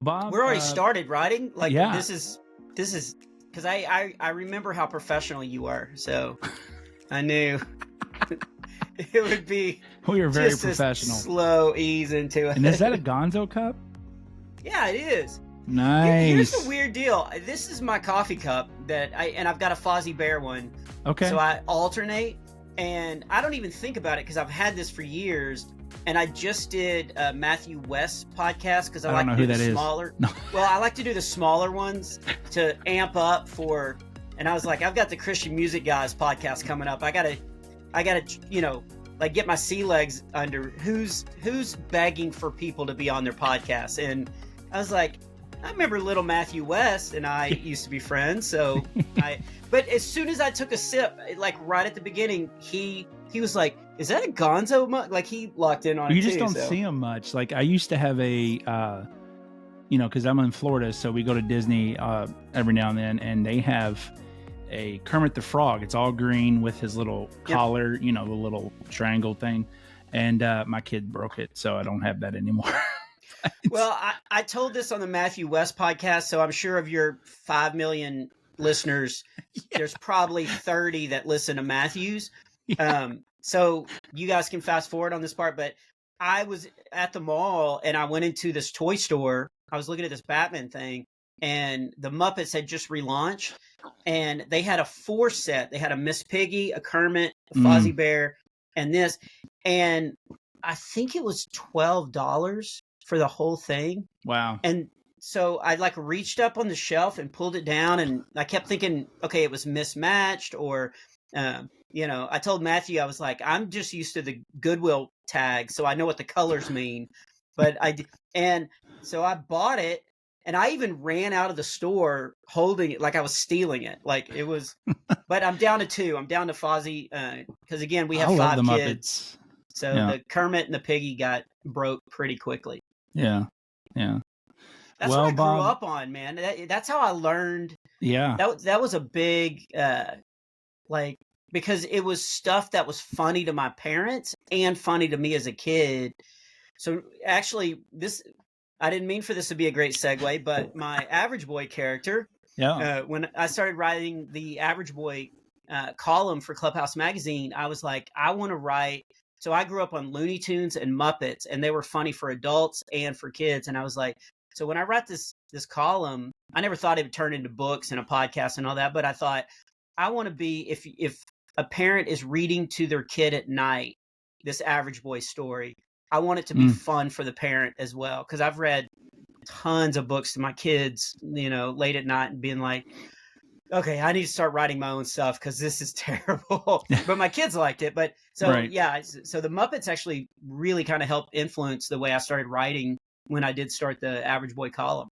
Bob, We're already started writing. Like yeah. this is because I remember how professional you were, so I knew it would be. We are very just professional. A slow ease into it. And is that a Gonzo cup? Yeah, it is. Nice. Here's the weird deal. This is my coffee cup and I've got a Fozzie Bear one. Okay. So I alternate, and I don't even think about it because I've had this for years. And I just did Matthew West's podcast because I like to do the smaller. No. Well, I like to do the smaller ones to amp up for. And I was like, I've got the Christian Music Guys podcast coming up. I gotta, like get my sea legs under. Who's begging for people to be on their podcast? And I was like, I remember little Matthew West and I used to be friends. So but as soon as I took a sip, like right at the beginning, he was like, "Is that a Gonzo mug?" Like he locked in on it. You just don't see him much. Like I used to have a, because I'm in Florida, so we go to Disney every now and then, and they have a Kermit the Frog. It's all green with his little collar, the little triangle thing. And my kid broke it, so I don't have that anymore. Well, I told this on the Matthew West podcast, so I'm sure of your 5 million listeners, there's probably 30 that listen to Matthews. Yeah. So you guys can fast forward on this part, but I was at the mall and I went into this toy store. I was looking at this Batman thing, and the Muppets had just relaunched, and they had a 4 set. They had a Miss Piggy, a Kermit, a Fozzie Bear, and this. And I think it was $12 for the whole thing. Wow. And so I like reached up on the shelf and pulled it down, and I kept thinking, okay, it was mismatched, or I told Matthew, I was like, I'm just used to the Goodwill tag, so I know what the colors mean. But so I bought it, and I even ran out of the store holding it like I was stealing it. Like it was, but I'm down to 2. I'm down to Fozzie because again, we have 5 kids. So the Kermit and the Piggy got broke pretty quickly. Yeah. Yeah. That's what I grew up on, man. That's how I learned. Yeah. That was a big, because it was stuff that was funny to my parents and funny to me as a kid. So actually I didn't mean for this to be a great segue, but my Average Boy character, when I started writing the Average Boy column for Clubhouse magazine, I was like, I want to write. So I grew up on Looney Tunes and Muppets, and they were funny for adults and for kids. And I was like, so when I write this column, I never thought it would turn into books and a podcast and all that, but I thought I want to be, if a parent is reading to their kid at night, this Average Boy story, I want it to be fun for the parent as well. Cause I've read tons of books to my kids, late at night and being like, okay, I need to start writing my own stuff because this is terrible. But my kids liked it. But so, so the Muppets actually really kind of helped influence the way I started writing when I did start the Average Boy column.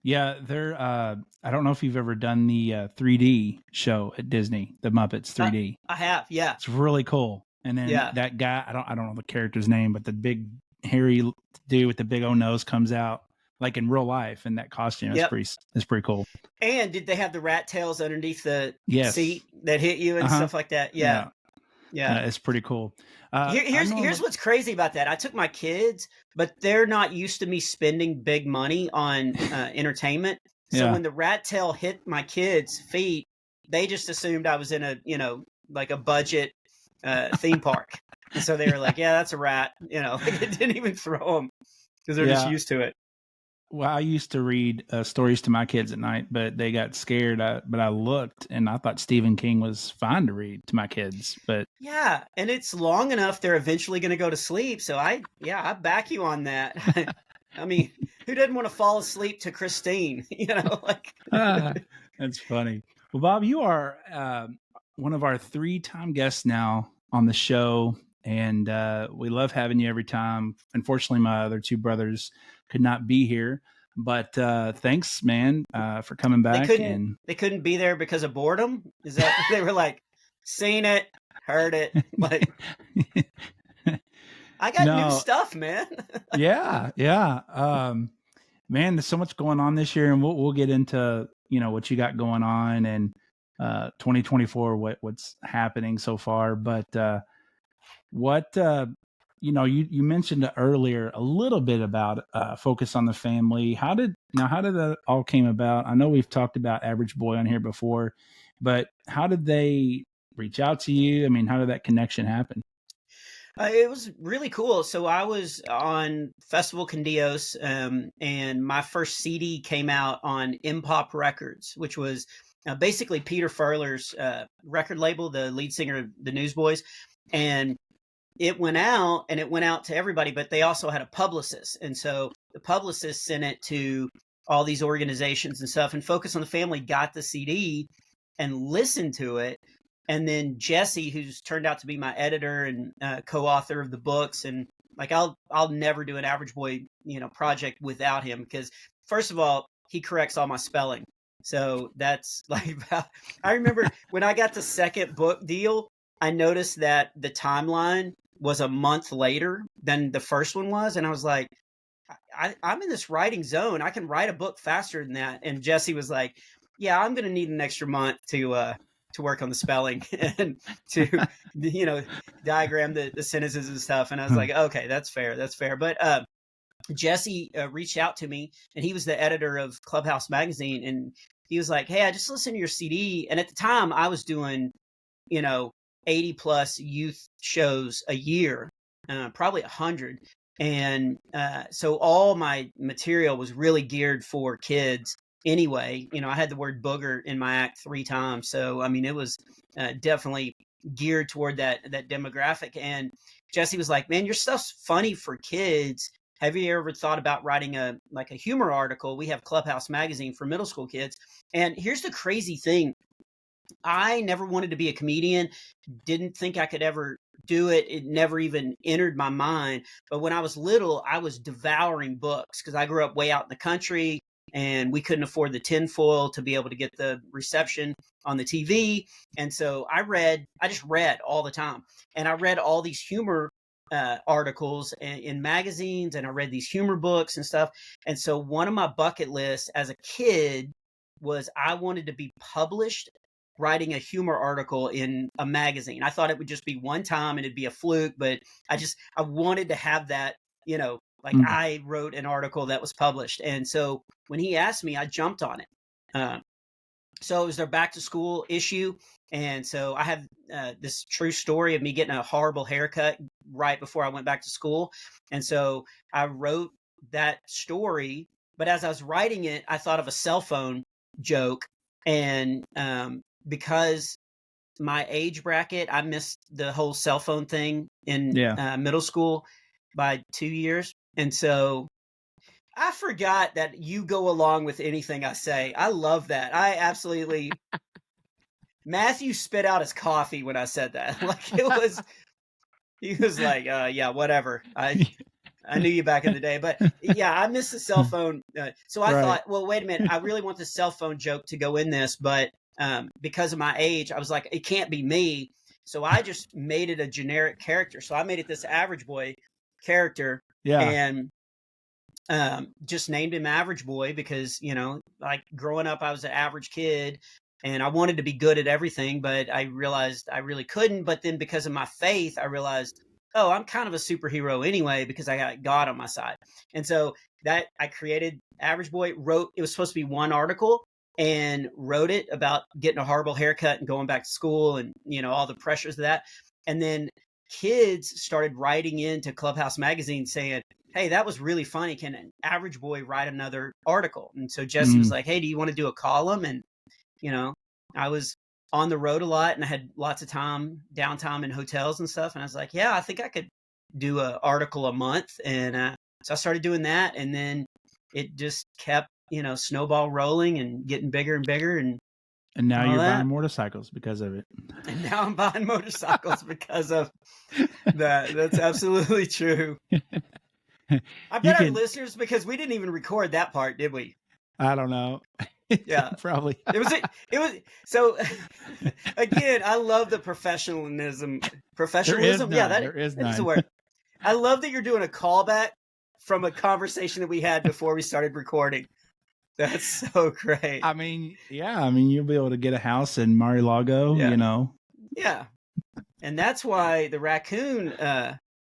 Yeah, they're, I don't know if you've ever done the 3D show at Disney, the Muppets 3D. I have, yeah. It's really cool. And then that guy, I don't know the character's name, but the big hairy dude with the big old nose comes out like in real life in that costume. It's pretty cool. And did they have the rat tails underneath the seat that hit you and stuff like that? Yeah. It's pretty cool. Here's what's crazy about that. I took my kids, but they're not used to me spending big money on entertainment. So when the rat tail hit my kids' feet, they just assumed I was in a, like a budget theme park. And so they were like, yeah, that's a rat. It didn't even throw them because they're just used to it. Well, I used to read stories to my kids at night, but they got scared. But I looked, and I thought Stephen King was fine to read to my kids. But yeah, and it's long enough; they're eventually going to go to sleep. So I back you on that. I mean, who didn't want to fall asleep to Christine? That's funny. Well, Bob, you are one of our 3-time guests now on the show, and we love having you every time. Unfortunately, my other 2 brothers could not be here, but thanks, man, for coming back. They couldn't be there because of boredom. Is that they were like, seen it, heard it, like I got new stuff, man. yeah. Man, there's so much going on this year, and we'll get into what you got going on and 2024, what's happening so far. But what you mentioned earlier a little bit about focus on the family. How did that all came about? I know we've talked about Average Boy on here before, but how did they reach out to you? I mean, how did that connection happen? It was really cool. So I was on Festival Candios, and my first CD came out on Impop Records, which was basically Peter Furler's record label, the lead singer of the Newsboys. And it went out, and it went out to everybody, but they also had a publicist. And so the publicist sent it to all these organizations and stuff, and Focus on the Family got the CD and listened to it. And then Jesse, who's turned out to be my editor and co-author of the books, and like I'll never do an Average Boy project without him, because first of all, he corrects all my spelling. So that's like, I remember when I got the second book deal, I noticed that the timeline was a month later than the first one was, and I was like, I'm in this writing zone. I can write a book faster than that. And Jesse was like, yeah, I'm going to need an extra month to work on the spelling and to, diagram the sentences and stuff. And I was like, okay, that's fair. That's fair. But Jesse reached out to me, and he was the editor of Clubhouse magazine. And he was like, hey, I just listened to your CD. And at the time I was doing, 80 plus youth shows a year, probably 100. And so all my material was really geared for kids anyway. I had the word booger in my act 3 times. So, I mean, it was definitely geared toward that demographic. And Jesse was like, man, your stuff's funny for kids. Have you ever thought about writing a humor article? We have Clubhouse magazine for middle school kids. And here's the crazy thing. I never wanted to be a comedian, didn't think I could ever do it. It never even entered my mind. But when I was little, I was devouring books because I grew up way out in the country, and we couldn't afford the tinfoil to be able to get the reception on the TV. And so I just read all the time. And I read all these humor articles in magazines, and I read these humor books and stuff. And so one of my bucket lists as a kid was I wanted to be published writing a humor article in a magazine. I thought it would just be one time and it'd be a fluke, but I wanted to have that, I wrote an article that was published. And so when he asked me, I jumped on it. So it was their back to school issue. And so I have this true story of me getting a horrible haircut right before I went back to school. And so I wrote that story, but as I was writing it, I thought of a cell phone joke. And because my age bracket, I missed the whole cell phone thing in middle school by 2 years. And so I forgot that you go along with anything I say. I love that. I absolutely. Matthew spit out his coffee when I said that. He was like, yeah, whatever. I knew you back in the day, but yeah, I missed the cell phone. So I thought, well, wait a minute. I really want the cell phone joke to go in this, but because of my age, I was like, it can't be me. So I just made it a generic character. So I made it this Average Boy character, and just named him Average Boy because, like growing up, I was an average kid and I wanted to be good at everything, but I realized I really couldn't. But then because of my faith, I realized, oh, I'm kind of a superhero anyway because I got God on my side. And so that I created Average Boy, it was supposed to be one article, and wrote it about getting a horrible haircut and going back to school and, all the pressures of that. And then kids started writing into Clubhouse magazine saying, hey, that was really funny. Can an Average Boy write another article? And so Jesse was like, hey, do you want to do a column? And, I was on the road a lot and I had lots of downtime in hotels and stuff. And I was like, yeah, I think I could do an article a month. And so I started doing that. And then it just kept, snowball rolling and getting bigger and bigger. And now you're buying motorcycles because of it. And now I'm buying motorcycles because of that. That's absolutely true. I bet our listeners, because we didn't even record that part, did we? I don't know. Yeah, probably. It was so. Again, I love the professionalism. Yeah, that is a word. I love that you're doing a callback from a conversation that we had before we started recording. That's so great. I mean, you'll be able to get a house in Mar-a-Lago, Yeah. And that's why the raccoon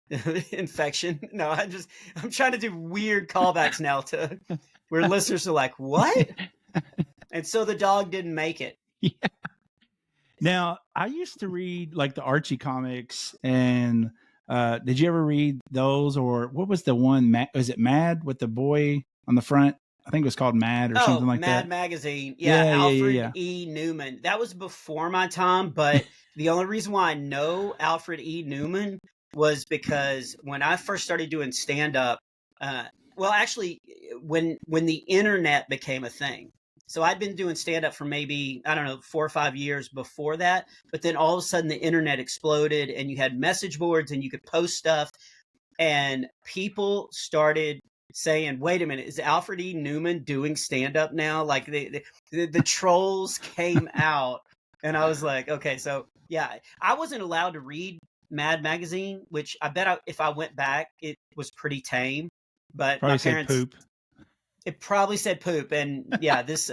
infection. No, I'm trying to do weird callbacks now to where listeners are like, what? And so the dog didn't make it. Yeah. Now, I used to read like the Archie comics, and did you ever read those? Or what was the one? Was it Mad with the boy on the front? I think it was called Mad or something like Mad that. Magazine. Yeah, Yeah, Alfred E. Newman. That was before my time, but the only reason why I know Alfred E. Newman was because when I first started doing stand-up, well, actually, when the internet became a thing. So I'd been doing stand-up for maybe, I don't know, 4 or 5 years before that, but then all of a sudden the internet exploded and you had message boards and you could post stuff, and people started saying, wait a minute, is Alfred E. Newman doing stand-up now? Like the trolls came out, and I was like, okay, so yeah, I wasn't allowed to read Mad Magazine, which I bet if I went back, it was pretty tame, but probably my said parents, poop. it probably said poop. And yeah, this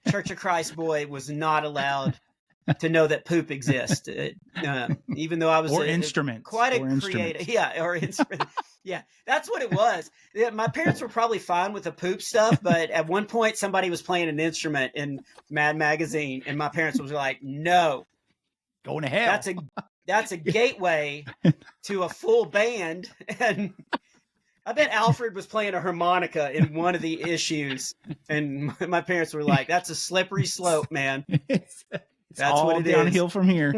Church of Christ boy was not allowed to know that poop exists, even though I was Or instruments. quite a Or creative. instruments. Yeah, or instrument. Yeah, that's what it was. Yeah, my parents were probably fine with the poop stuff, but at one point somebody was playing an instrument in Mad Magazine, and my parents was like, "No, Going to hell." That's a gateway to a full band." And I bet Alfred was playing a harmonica in one of the issues, and my parents were like, "That's a slippery slope, man." It's That's all what it downhill is. from here.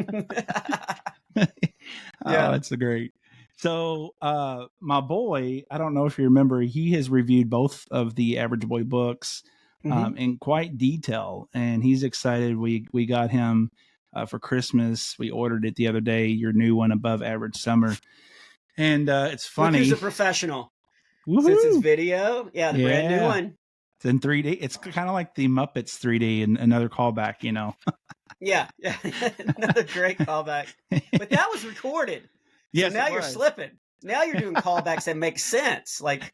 Yeah. Oh, that's great. So my boy, I don't know if you remember, he has reviewed both of the Average Boy books in quite detail, and he's excited. We got him for Christmas. We ordered it the other day, your new one, Above Average Summer. And it's funny. Look who's a professional. Woo-hoo! Since it's video, yeah, the brand new one. It's in 3D. It's kind of like the Muppets 3D, and another callback, you know. Yeah, another great callback. But that was recorded. So yes, now you're slipping. Now you're doing callbacks that make sense. Like,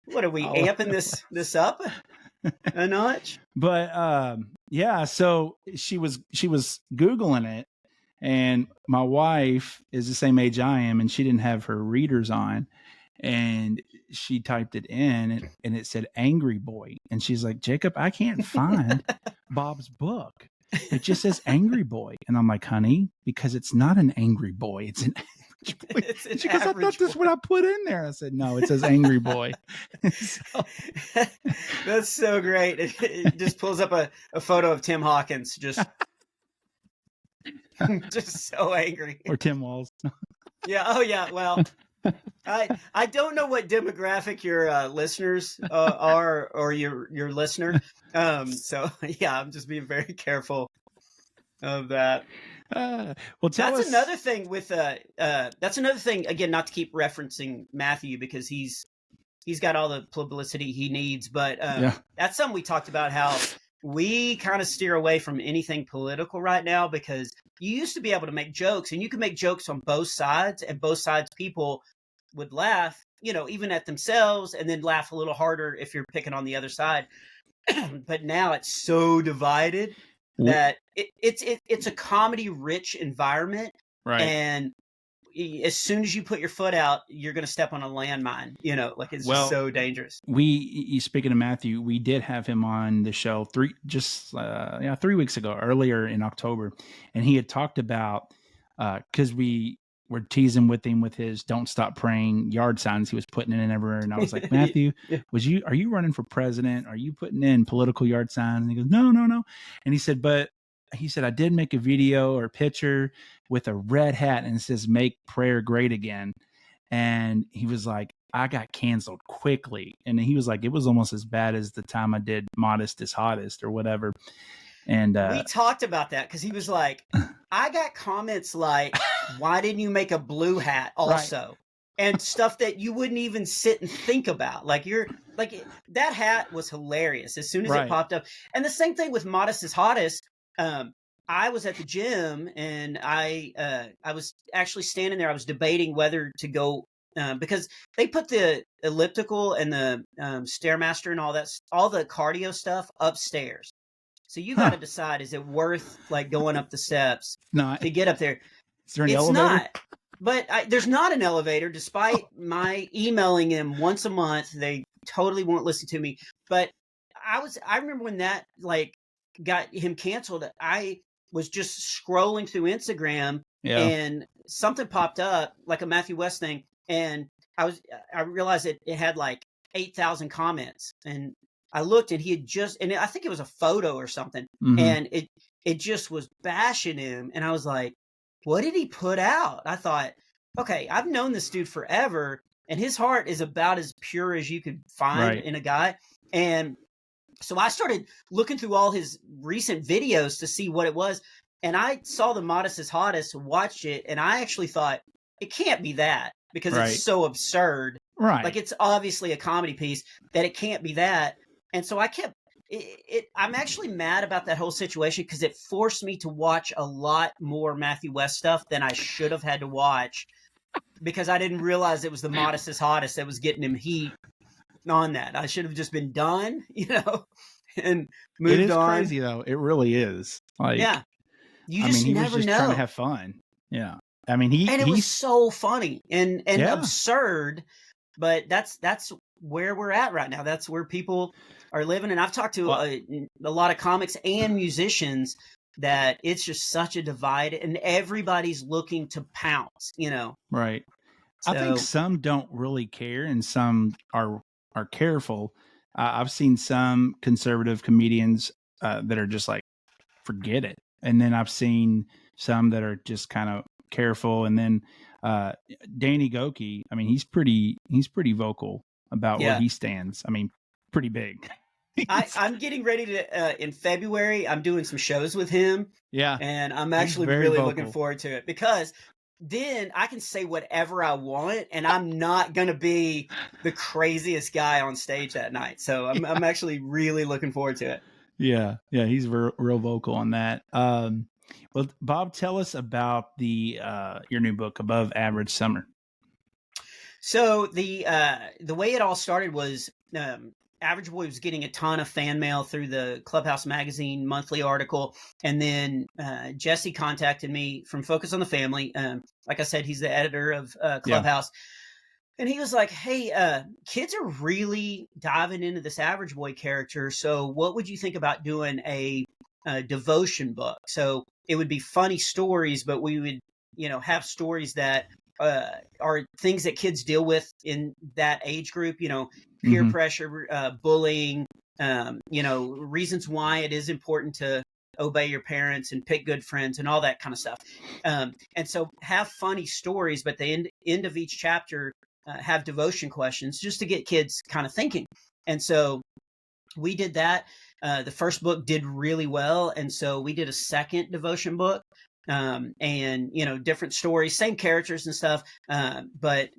what are we amping this up a notch? But yeah, so she was Googling it, and my wife is the same age I am, and she didn't have her readers on, and she typed it in, and it said Angry Boy, and she's like, Jacob, I can't find Bob's book. It just says Angry Boy. And I'm like, honey, because it's not an angry boy, it's an average boy. It's an she goes, I thought this is what I put in there. I said, no, it says Angry Boy. So, that's so great. It just pulls up a photo of Tim Hawkins, just so angry. Or Tim Walls. Yeah. Oh yeah. Well, I don't know what demographic your listeners are, or your listener. So yeah, I'm just being very careful of that. Well, that's another thing with that's another thing, again, not to keep referencing Matthew because he's got all the publicity he needs, but that's something we talked about, how we kind of steer away from anything political right now, because you used to be able to make jokes, and you could make jokes on both sides, and both sides people would laugh, you know, even at themselves, and then laugh a little harder if you're picking on the other side. But now it's so divided that it's a comedy rich environment, right? And as soon as you put your foot out, you're going to step on a landmine, you know, like it's just so dangerous. Speaking of Matthew, we did have him on the show 3 weeks ago, earlier in October, and he had talked about because we were teasing with him with his "Don't Stop Praying" yard signs he was putting in everywhere, and I was like, Matthew, are you running for president? Are you putting in political yard signs? And he goes, no, and he said, I did make a video or picture with a red hat and it says "Make Prayer Great Again," and he was like, I got canceled quickly, and he was like, it was almost as bad as the time I did "Modest is Hottest" or whatever. And we talked about that because he was like, I got comments like, why didn't you make a blue hat also? Right. And stuff that you wouldn't even sit and think about. Like, that hat was hilarious as soon as it popped up. And the same thing with "Modest is Hottest." I was at the gym, and I was actually standing there. I was debating whether to go because they put the elliptical and the Stairmaster and all the cardio stuff upstairs. So you got to decide, is it worth like going up the steps to get up there? Is there an elevator? Not. But there's not an elevator, despite my emailing them once a month. They totally won't listen to me. But I remember when that like got him canceled. I was just scrolling through Instagram and something popped up, like a Matthew West thing, and I realized it had like 8,000 comments, and I looked, and he had just, and I think it was a photo or something, and it just was bashing him, and I was like, what did he put out? I thought, okay, I've known this dude forever, and his heart is about as pure as you could find in a guy, and so I started looking through all his recent videos to see what it was. And I saw The Modest is Hottest, watched it, and I actually thought, it can't be that, because it's so absurd. Right. Like, it's obviously a comedy piece, that it can't be that. And so I kept I'm actually mad about that whole situation, because it forced me to watch a lot more Matthew West stuff than I should have had to watch, because I didn't realize it was The Modest is Hottest that was getting him heat on that. I should have just been done, and moved on. It is crazy though. It really is. Like, yeah, you just he never was just know. trying to have fun. Yeah. I mean, it was so funny and absurd, but that's where we're at right now. That's where people are living. And I've talked to a lot of comics and musicians that it's just such a divide, and everybody's looking to pounce, Right. So, I think some don't really care, and some are careful. I've seen some conservative comedians that are just like, forget it. And then I've seen some that are just kind of careful. And then Danny Goki, I mean, he's pretty vocal about where he stands. I mean, pretty big. I'm getting ready to, in February, I'm doing some shows with him. Yeah. And I'm actually really looking forward to it, because then I can say whatever I want, and I'm not going to be the craziest guy on stage that night. So I'm actually really looking forward to it. Yeah. Yeah. He's real vocal on that. Well, Bob, tell us about your new book, Above Average Summer. So the way it all started was, Average Boy was getting a ton of fan mail through the Clubhouse magazine monthly article. And then Jesse contacted me from Focus on the Family. Like I said, he's the editor of Clubhouse. And he was like, hey, kids are really diving into this Average Boy character. So what would you think about doing a devotion book? So it would be funny stories, but we would, have stories that are things that kids deal with in that age group, peer pressure, bullying, reasons why it is important to obey your parents and pick good friends and all that kind of stuff. And so have funny stories, but the end of each chapter have devotion questions, just to get kids kind of thinking. And so we did that. The first book did really well. And so we did a second devotion book. And different stories, same characters and stuff, but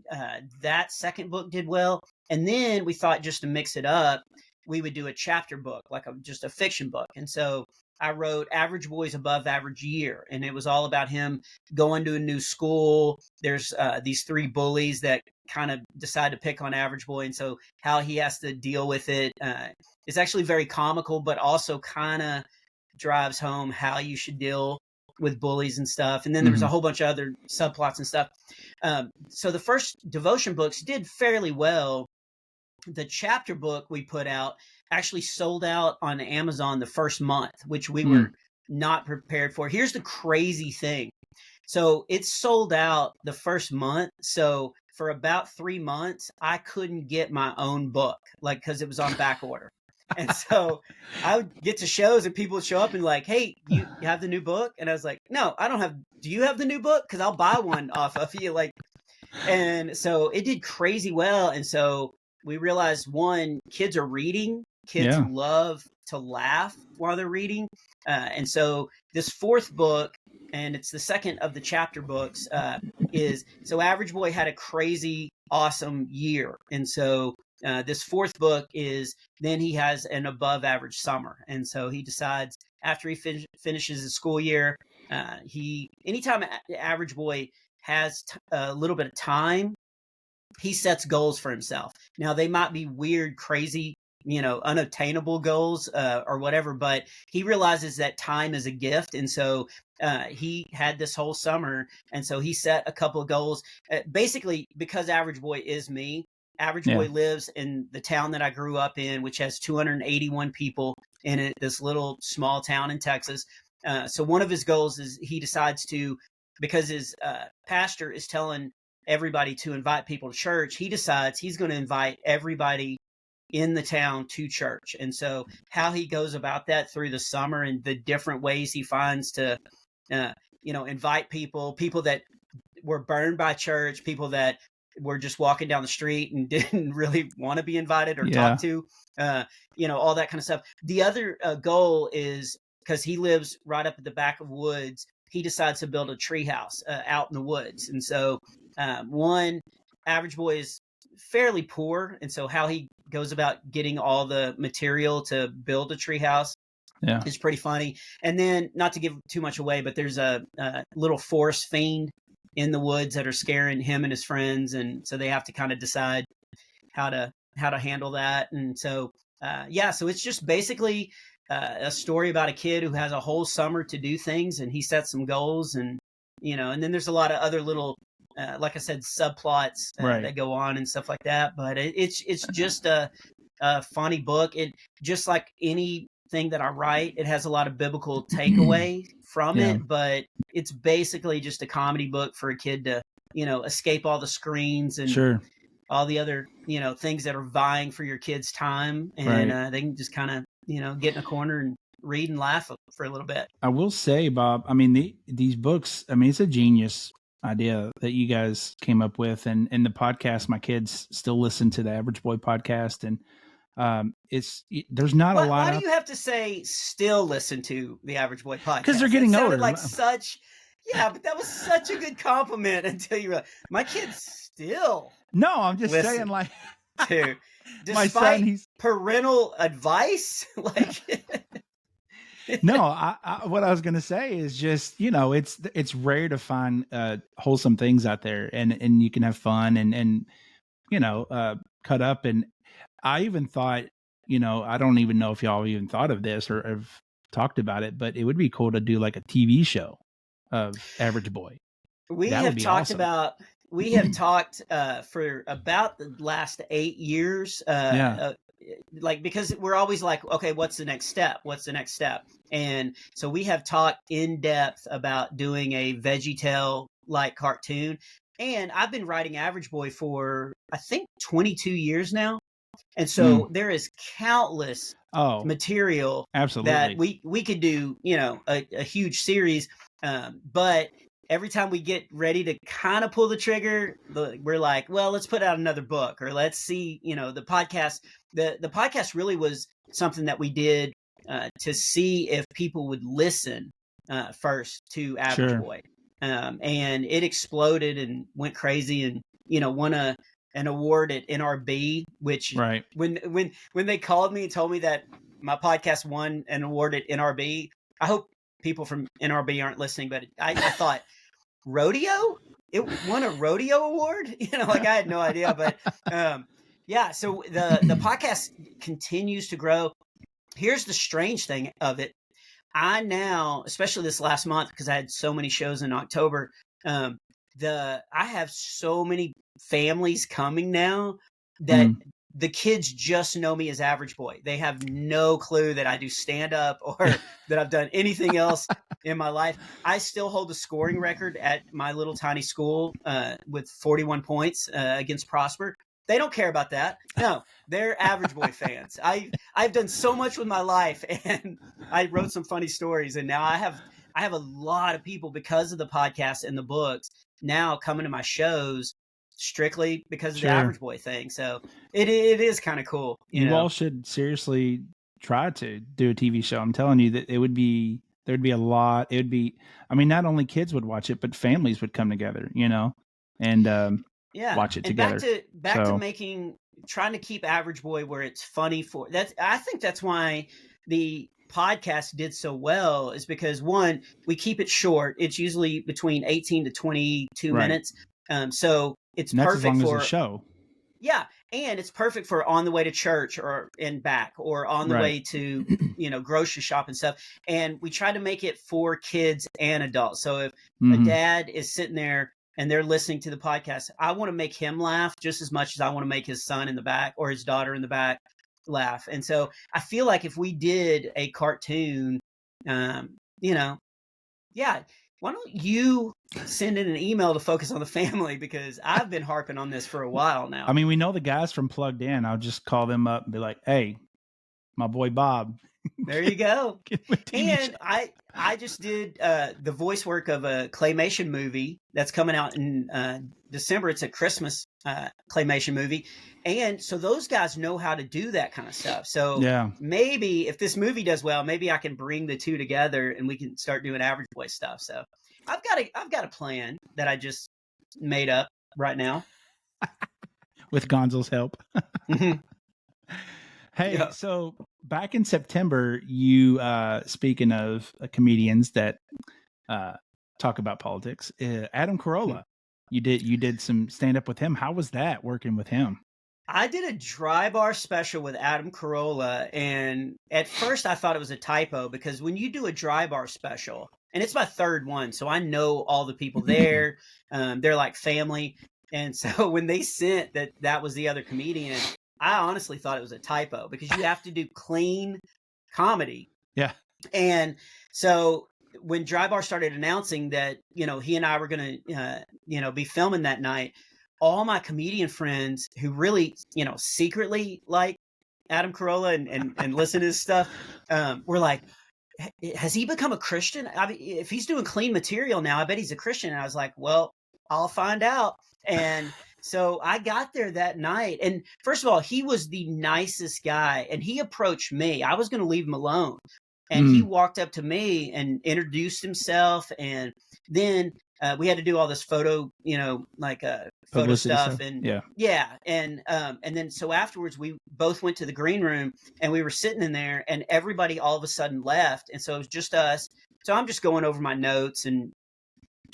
that second book did well. And then we thought, just to mix it up, we would do a chapter book, like just a fiction book. And so I wrote Average Boy's Above Average Year, and it was all about him going to a new school. There's these three bullies that kind of decide to pick on Average Boy, and so how he has to deal with it. It's actually very comical, but also kind of drives home how you should deal with bullies and stuff. And then there was a whole bunch of other subplots and stuff. So the first devotion books did fairly well. The chapter book we put out actually sold out on Amazon the first month, which we were not prepared for. Here's the crazy thing. So it sold out the first month. So for about 3 months, I couldn't get my own book, like, because it was on back order. And so I would get to shows and people would show up and like, hey, you have the new book? And I was like, no, I don't have. Do you have the new book? Because I'll buy one off of you. Like, and so it did crazy well. And so we realized, one, kids are reading. Kids love to laugh while they're reading. And so this fourth book, and it's the second of the chapter books, is so Average Boy had a crazy, awesome year. And so this fourth book is, then he has an above average summer. And so he decides, after he finishes his school year, anytime Average Boy has a little bit of time, he sets goals for himself. Now, they might be weird, crazy unattainable goals or whatever, but he realizes that time is a gift. And so he had this whole summer. And so he set a couple of goals, basically because Average Boy is me. Average Boy lives in the town that I grew up in, which has 281 people in it, this little small town in Texas. So one of his goals is he decides to, because his pastor is telling everybody to invite people to church, he decides he's going to invite everybody in the town to church. And so how he goes about that through the summer and the different ways he finds to, invite people that were burned by church, people that were just walking down the street and didn't really want to be invited or talked to, all that kind of stuff. The other goal is, because he lives right up at the back of woods, he decides to build a tree house out in the woods. And so Average Boy is fairly poor. And so how he goes about getting all the material to build a tree house is pretty funny. And then, not to give too much away, but there's a little forest fiend in the woods that are scaring him and his friends. And so they have to kind of decide how to handle that. And so, so it's just basically a story about a kid who has a whole summer to do things, and he sets some goals, and and then there's a lot of other little like I said, subplots that go on and stuff like that. But it's just a funny book. It, just like anything that I write, it has a lot of biblical takeaway from it, but it's basically just a comedy book for a kid to escape all the screens and all the other things that are vying for your kid's time, and they can just kind of get in a corner and read and laugh for a little bit. I will say, Bob, I mean, these books, I mean, it's a genius idea that you guys came up with, and the podcast, my kids still listen to the Average Boy podcast, and there's not a lot. Why do you have to say still listen to the Average Boy podcast? Because they're getting older. Like such, but that was such a good compliment until you realized my kids still. No, I'm just saying, like, to despite parental advice, like. No, I what I was going to say is just, it's rare to find wholesome things out there, and you can have fun and cut up. And I even thought, I don't even know if y'all even thought of this or have talked about it, but it would be cool to do like a TV show of Average Boy. We have talked for about the last 8 years, because we're always like, okay, what's the next step? And so we have talked in depth about doing a VeggieTale like cartoon. And I've been writing Average Boy for, I think, 22 years now. And so there is countless material that we could do, a huge series. But every time we get ready to kind of pull the trigger, we're like, well, let's put out another book, or let's see, the podcast. The podcast really was something that we did to see if people would listen first to Average Boy. And it exploded and went crazy, and, won an award at NRB, which when they called me and told me that my podcast won an award at NRB, I hope people from NRB aren't listening, but I thought, rodeo? It won a rodeo award? I had no idea, but so the podcast continues to grow. Here's the strange thing of it. I now, especially this last month, because I had so many shows in October, I have so many families coming now that the kids just know me as Average Boy. They have no clue that I do stand-up or that I've done anything else in my life. I still hold the scoring record at my little tiny school with 41 points against Prosper. They don't care about that. No, they're Average Boy fans. I've done so much with my life, and I wrote some funny stories, and now I have a lot of people, because of the podcast and the books, now coming to my shows strictly because of the Average Boy thing. So it is kind of cool. You all should seriously try to do a TV show. I'm telling you that there'd be a lot. It would be, I mean, not only kids would watch it, but families would come together, and watch it together. Back to trying to keep Average Boy where it's funny for that. I think that's why the podcast did so well, is because, one, we keep it short. It's usually between 18 to 22 minutes. So it's perfect as long for as a show. Yeah, and it's perfect for on the way to church or and back, or on the way to, grocery shop and stuff. And we try to make it for kids and adults. So if a dad is sitting there and they're listening to the podcast, I want to make him laugh just as much as I want to make his son in the back or his daughter in the back laugh. And so I feel like if we did a cartoon, yeah, why don't you send in an email to Focus on the Family, because I've been harping on this for a while now. I mean, we know the guys from Plugged In. I'll just call them up and be like, "Hey, my boy Bob." There you go. And I just did the voice work of a claymation movie that's coming out in December. It's a Christmas claymation movie. And so those guys know how to do that kind of stuff. So maybe if this movie does well, maybe I can bring the two together and we can start doing Average Boy stuff. So I've got a plan that I just made up right now. With Gonzo's help. Hey, so back in September, you speaking of comedians that talk about politics, Adam Corolla, you did some stand up with him. How was that working with him? I did a dry bar special with Adam Corolla, and at first I thought it was a typo, because when you do a dry bar special, and it's my third one, so I know all the people there, they're like family. And so when they sent that was the other comedian, I honestly thought it was a typo, because you have to do clean comedy. Yeah. And so when Dry Bar started announcing that, he and I were going to, be filming that night, all my comedian friends who really, secretly like Adam Corolla and listen to his stuff, were like, has he become a Christian? I mean, if he's doing clean material now, I bet he's a Christian. And I was like, well, I'll find out. And so I got there that night. And first of all, he was the nicest guy. And he approached me. I was going to leave him alone. And he walked up to me and introduced himself. And then we had to do all this photo, photo stuff. And yeah. And then so afterwards, we both went to the green room and we were sitting in there, and everybody all of a sudden left. And so it was just us. So I'm just going over my notes and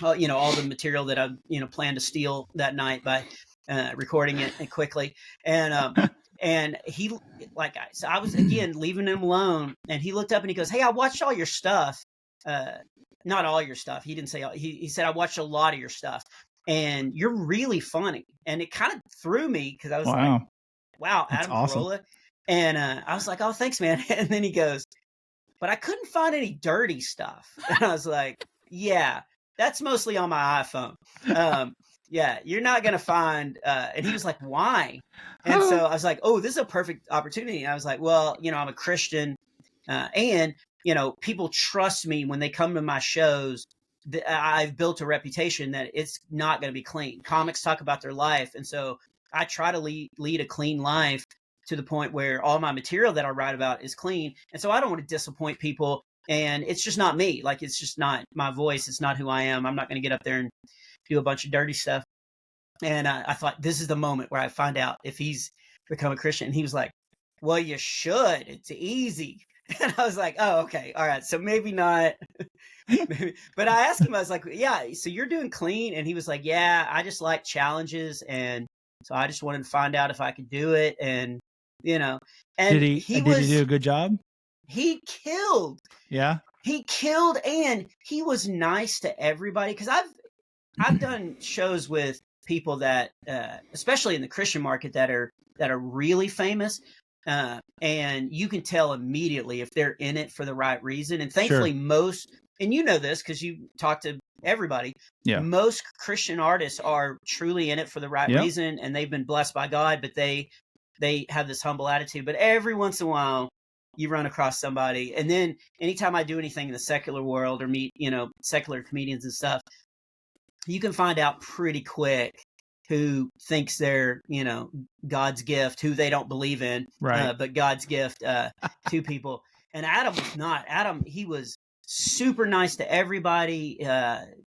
all the material that I planned to steal that night by recording it quickly. And he, so I was again leaving him alone, and he looked up and he goes, "Hey, I watched all your stuff. Not all your stuff. He didn't say all, he said, I watched a lot of your stuff, and you're really funny." And it kind of threw me, because I was like, wow, Adam Corolla. And I was like, "Oh, thanks, man." And then he goes, "But I couldn't find any dirty stuff." And I was like, "Yeah, that's mostly on my iPhone. Yeah, you're not going to find," and he was like, "Why?" And so I was like, "Oh, this is a perfect opportunity." And I was like, "Well, I'm a Christian, and, people trust me when they come to my shows. I've built a reputation that it's not going to be clean. Comics talk about their life. And so I try to lead a clean life, to the point where all my material that I write about is clean. And so I don't want to disappoint people. And it's just not me. Like, it's just not my voice. It's not who I am. I'm not going to get up there and do a bunch of dirty stuff." And I thought, this is the moment where I find out if he's become a Christian. And he was like, "Well, you should. It's easy." And I was like, "Oh, okay. All right. So maybe not." Maybe. But I asked him, I was like, "Yeah, so you're doing clean?" And he was like, "Yeah, I just like challenges. And so I just wanted to find out if I could do it." And, and did he do a good job? He killed. Yeah. He killed, and he was nice to everybody. Because I've done shows with people that, especially in the Christian market, that are really famous, and you can tell immediately if they're in it for the right reason. And thankfully, most, and this because you talk to everybody, most Christian artists are truly in it for the right reason, and they've been blessed by God, but they have this humble attitude. But every once in a while, you run across somebody. And then anytime I do anything in the secular world or meet, secular comedians and stuff, you can find out pretty quick who thinks they're, God's gift, who they don't believe in, but God's gift to people. And Adam was not. Adam, he was super nice to everybody.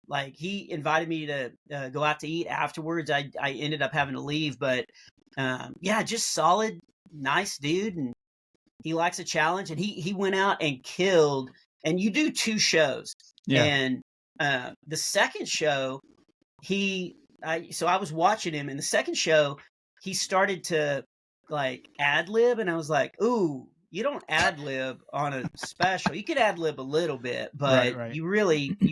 Like, he invited me to go out to eat afterwards. I ended up having to leave, but just solid, nice dude. And he likes a challenge, and he went out and killed. And you do 2 shows. And the second show, so I was watching him in the second show. he started to like ad lib, and I was like, ooh, you don't ad lib on a special. You could ad lib a little bit, but Right. you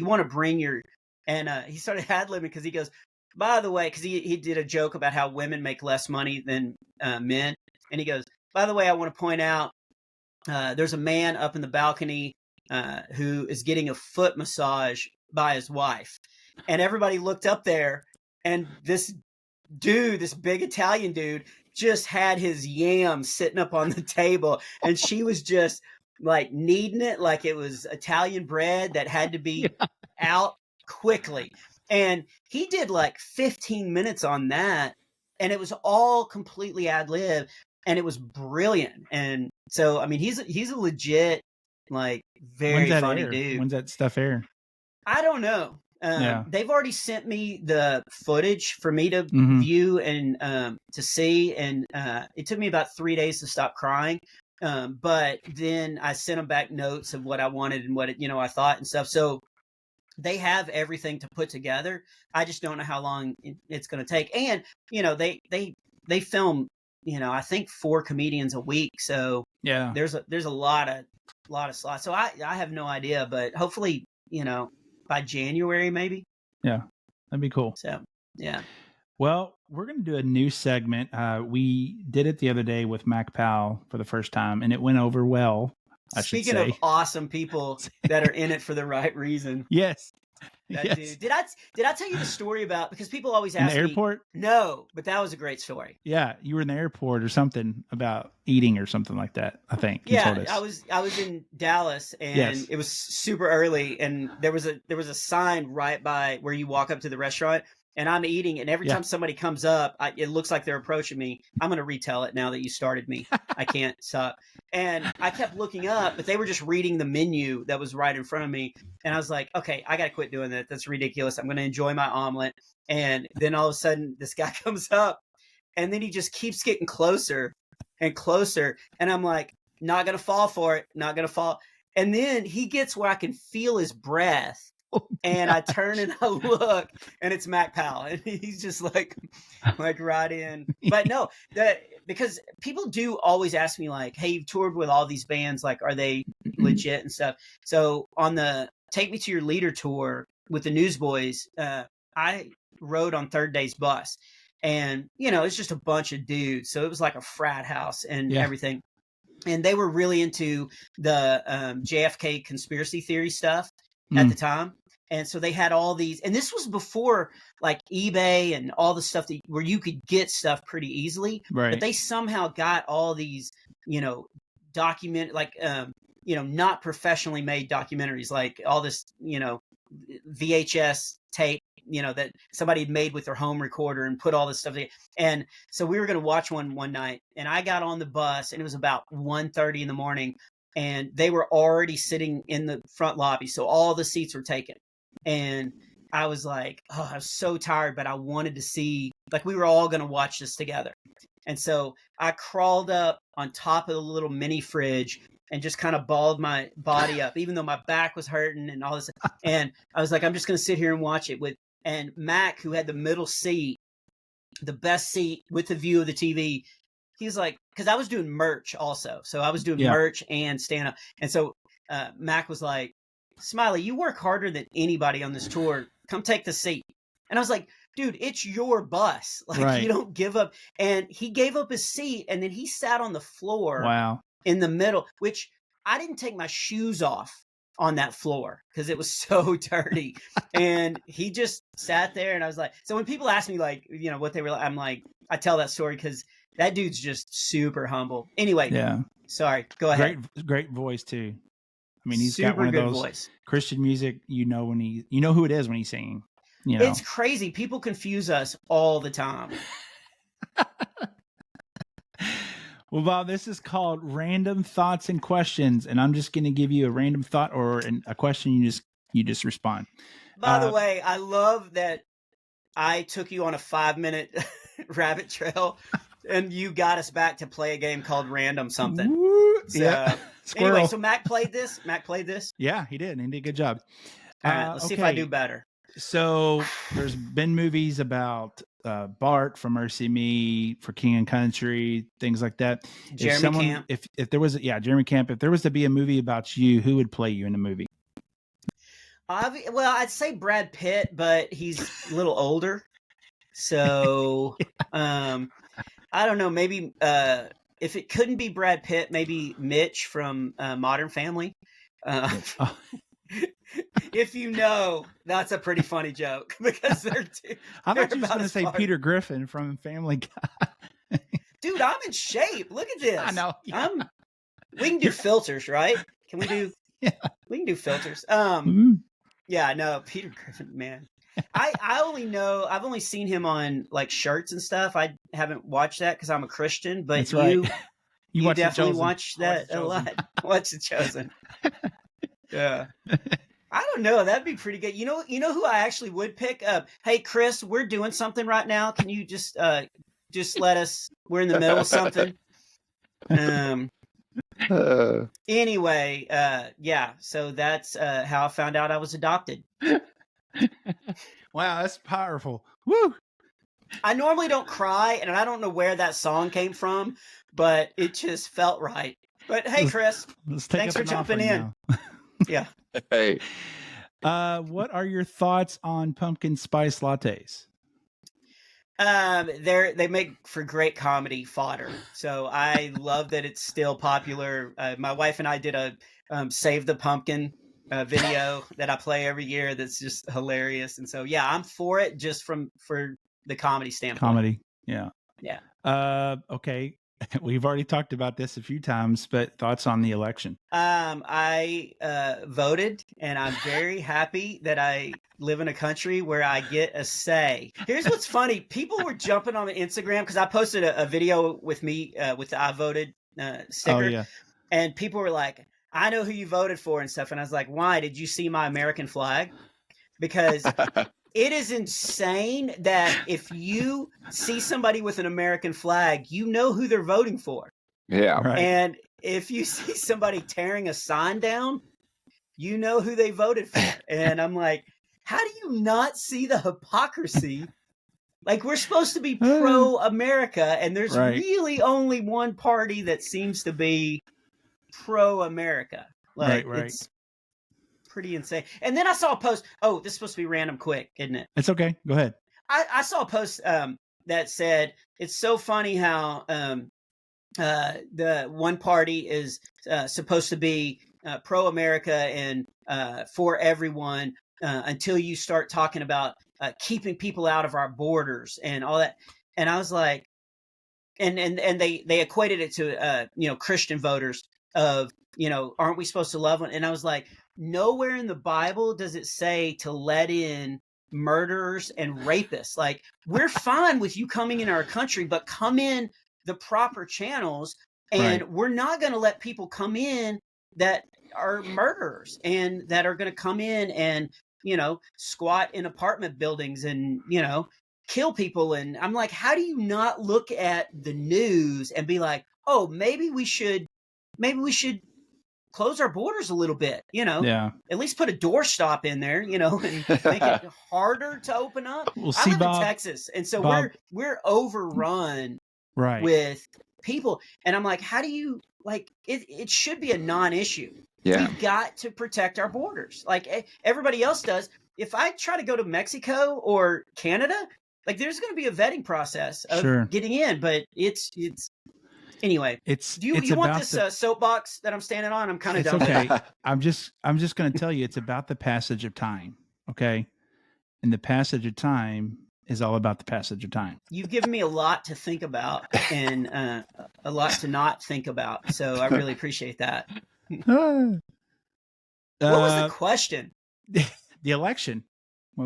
want to bring your, and he started ad libbing because he goes, by the way, because he did a joke about how women make less money than men. And he goes, by the way, I want to point out there's a man up in the balcony who is getting a foot massage by his wife. And everybody looked up there, and this big Italian dude, just had his yam sitting up on the table, and she was just like kneading it like it was Italian bread that had to be out quickly. And he did like 15 minutes on that, and it was all completely ad lib, and it was brilliant. And so, I mean, he's a legit, like, very funny dude. When's that stuff air? I don't know. They've already sent me the footage for me to view and to see, and it took me about 3 days to stop crying. But then I sent them back notes of what I wanted and what I thought and stuff. So they have everything to put together. I just don't know how long it's going to take. And they film I think 4 comedians a week. So there's a lot of slots. So I have no idea, but hopefully by January, maybe. Yeah, that'd be cool. So, yeah. Well, we're going to do a new segment. We did it the other day with Mac Powell for the first time, and it went over well. Speaking of awesome people that are in it for the right reason. Yes. Dude. Did I tell you the story about, because people always ask me. In the airport? No, but that was a great story. Yeah, you were in the airport or something about eating or something like that, I think. Yeah, I was in Dallas, and it was super early, and there was a sign right by where you walk up to the restaurant, and I'm eating, and every time somebody comes up, it looks like they're approaching me. I'm going to retell it now that you started me. I can't stop. And I kept looking up, but they were just reading the menu that was right in front of me. And I was like, okay, I got to quit doing that. That's ridiculous. I'm going to enjoy my omelet. And then all of a sudden, this guy comes up, and then he just keeps getting closer and closer. And I'm like, not going to fall for it. Not going to fall. And then he gets where I can feel his breath. And I turn and I look, and it's Mac Powell, and he's just like right in. But no, because people do always ask me, like, hey, you've toured with all these bands, like, are they legit and stuff? So on the Take Me to Your Leader tour with the Newsboys, I rode on Third Day's bus, and it's just a bunch of dudes, so it was like a frat house and everything. And they were really into the JFK conspiracy theory stuff at the time. And so they had all these, and this was before like eBay and all the stuff where you could get stuff pretty easily. Right. But they somehow got all these, not professionally made documentaries, like all this, VHS tape, that somebody had made with their home recorder and put all this stuff together. And so we were going to watch one night, and I got on the bus, and it was about 1:30 in the morning, and they were already sitting in the front lobby. So all the seats were taken. And I was like, I was so tired, but I wanted to see, like, we were all going to watch this together. And so I crawled up on top of the little mini fridge and just kind of balled my body up, even though my back was hurting and all this. And I was like, I'm just going to sit here and watch it and Mac, who had the middle seat, the best seat with the view of the TV. He's like, because I was doing merch also. So I was doing merch and stand up. And so Mac was like, Smiley, you work harder than anybody on this tour. Come take the seat. And I was like, dude, it's your bus. Like, you don't give up. And he gave up his seat, and then he sat on the floor. Wow. In the middle, which I didn't take my shoes off on that floor because it was so dirty. And he just sat there, and I was like, so when people ask me, like, what they were like, I'm like, I tell that story because that dude's just super humble. Anyway, sorry, go ahead. Great voice too. I mean, he's super got one of those voice. Christian music. When you know who it is when he's singing. It's crazy. People confuse us all the time. Well, Bob, this is called Random Thoughts and Questions, and I'm just going to give you a random thought or a question. You just respond. By the way, I love that I took you on a 5-minute rabbit trail, and you got us back to play a game called Random Something. Woo, so, anyway, so Mac played this. Yeah, he did. He did a good job. All right, let's see if I do better. So there's been movies about Bart from Mercy Me, for King and Country, things like that. Jeremy Camp. If there was, Jeremy Camp. If there was to be a movie about you, who would play you in the movie? Well, I'd say Brad Pitt, but he's a little older. So, I don't know. Maybe if it couldn't be Brad Pitt, maybe Mitch from Modern Family. If you know, that's a pretty funny joke because they're I thought you were going to say Peter Griffin from Family Guy. Dude, I'm in shape. Look at this. I know. Yeah. We can do filters, right? Can we do? Yeah. We can do filters. Yeah, no, Peter Griffin, man. I've only seen him on like shirts and stuff. I haven't watched that because I'm a Christian, but that's right. you definitely watch that a lot. Watch The Chosen. Yeah. I don't know. That'd be pretty good. You know who I actually would pick up? Hey, Chris, we're doing something right now. Can you just let us? We're in the middle of something. Anyway, yeah. So that's how I found out I was adopted. Wow, that's powerful. Woo! I normally don't cry, and I don't know where that song came from, but it just felt right. But hey, Chris, thanks for jumping in. Yeah. Hey. What are your thoughts on pumpkin spice lattes? They make for great comedy fodder. So I love that it's still popular. My wife and I did a Save the Pumpkin video that I play every year. That's just hilarious. And so, yeah, I'm for it just for the comedy standpoint. Comedy. Yeah. Yeah. Okay. We've already talked about this a few times, but thoughts on the election? I voted, and I'm very happy that I live in a country where I get a say. Here's what's funny. People were jumping on Instagram because I posted a video with me with the I voted sticker. Oh, yeah. And people were like, I know who you voted for and stuff. And I was like, why? Did you see my American flag? Because it is insane that if you see somebody with an American flag, you know who they're voting for. Yeah. Right. And if you see somebody tearing a sign down, you know who they voted for. And I'm like, how do you not see the hypocrisy? Like, we're supposed to be pro-America, and there's really only one party that seems to be pro-America. Like, right. It's pretty insane. And then I saw a post. Oh, this is supposed to be random quick, isn't it? It's okay. Go ahead. I saw a post that said, it's so funny how the one party is supposed to be pro-America and for everyone until you start talking about keeping people out of our borders and all that. And I was like, and they equated it to Christian voters of, aren't we supposed to love one? And I was like, nowhere in the Bible does it say to let in murderers and rapists. Like, we're fine with you coming in our country, but come in the proper channels, and we're not going to let people come in that are murderers and that are going to come in and squat in apartment buildings and kill people. And I'm like, how do you not look at the news and be like, oh, maybe we should close our borders a little bit, at least put a doorstop in there, and make it harder to open up. Well, I live in Texas, and so we're overrun with people. And I'm like, how do you, it should be a non-issue. Yeah. We've got to protect our borders like everybody else does. If I try to go to Mexico or Canada, there's going to be a vetting process of getting in, but it's anyway. Do you want this soapbox that I'm standing on? I'm kind of done. Okay. I'm just going to tell you, it's about the passage of time. Okay. And the passage of time is all about the passage of time. You've given me a lot to think about and a lot to not think about. So I really appreciate that. What was the question? The election. So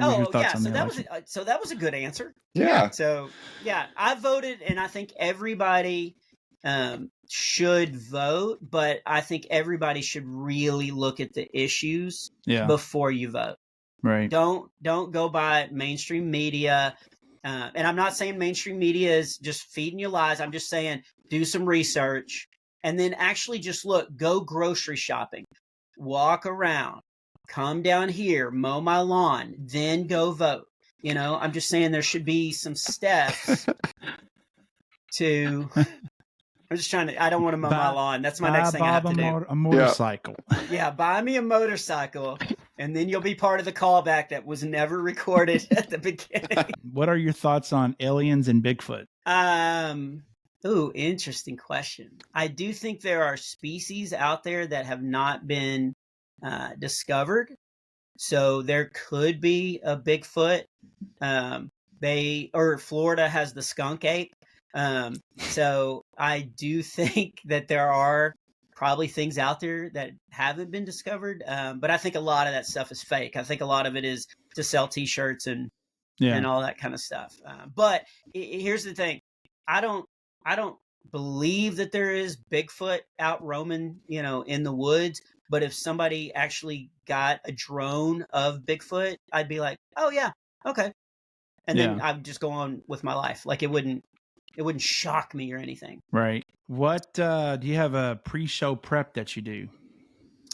that was a good answer. Yeah. So yeah, I voted, and I think everybody should vote, but I think everybody should really look at the issues before you vote. Right. Don't go by mainstream media. And I'm not saying mainstream media is just feeding you lies. I'm just saying do some research and then actually just go grocery shopping, walk around, come down here, mow my lawn, then go vote. I'm just saying there should be some steps to. I'm just trying to. I don't want to mow my lawn. That's my next thing I have to do. A motorcycle. Yeah, buy me a motorcycle, and then you'll be part of the callback that was never recorded at the beginning. What are your thoughts on aliens and Bigfoot? Ooh, interesting question. I do think there are species out there that have not been discovered. So there could be a Bigfoot. Florida has the skunk ape. So I do think that there are probably things out there that haven't been discovered. But I think a lot of that stuff is fake. I think a lot of it is to sell T-shirts and all that kind of stuff. But here's the thing. I don't believe that there is Bigfoot out roaming, in the woods. But if somebody actually got a drone of Bigfoot, I'd be like, oh yeah, okay. And then I'd just go on with my life. Like it wouldn't shock me or anything. Right. What do you have a pre-show prep that you do?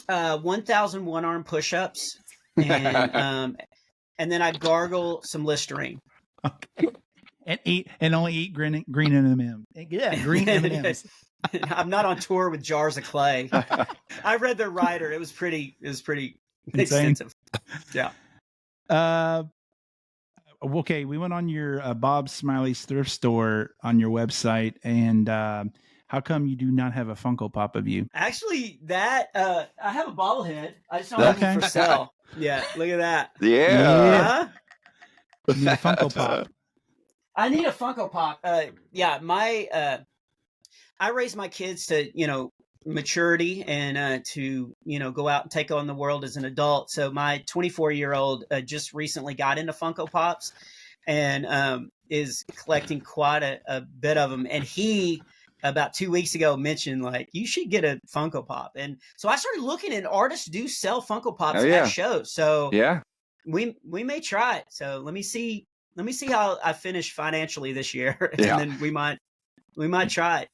1,000 one-arm push-ups, and then I gargle some Listerine. Okay. And only eat green M&Ms. Yeah, green M&Ms. I'm not on tour with jars of clay. I read their rider. It was pretty extensive. Yeah. Okay, we went on your Bob Smiley's thrift store on your website, and how come you do not have a Funko Pop of you? Actually, that I have a bobblehead. I just don't have it for sale. Yeah, look at that. Yeah. You need a Funko Pop. I need a Funko Pop. I raised my kids to, maturity and to, go out and take on the world as an adult. So my 24-year-old just recently got into Funko Pops and is collecting quite a bit of them. And he, about 2 weeks ago, mentioned like, you should get a Funko Pop. And so I started looking, and artists do sell Funko Pops at shows. So we may try it. So let me see how I finish financially this year. And then we might try it.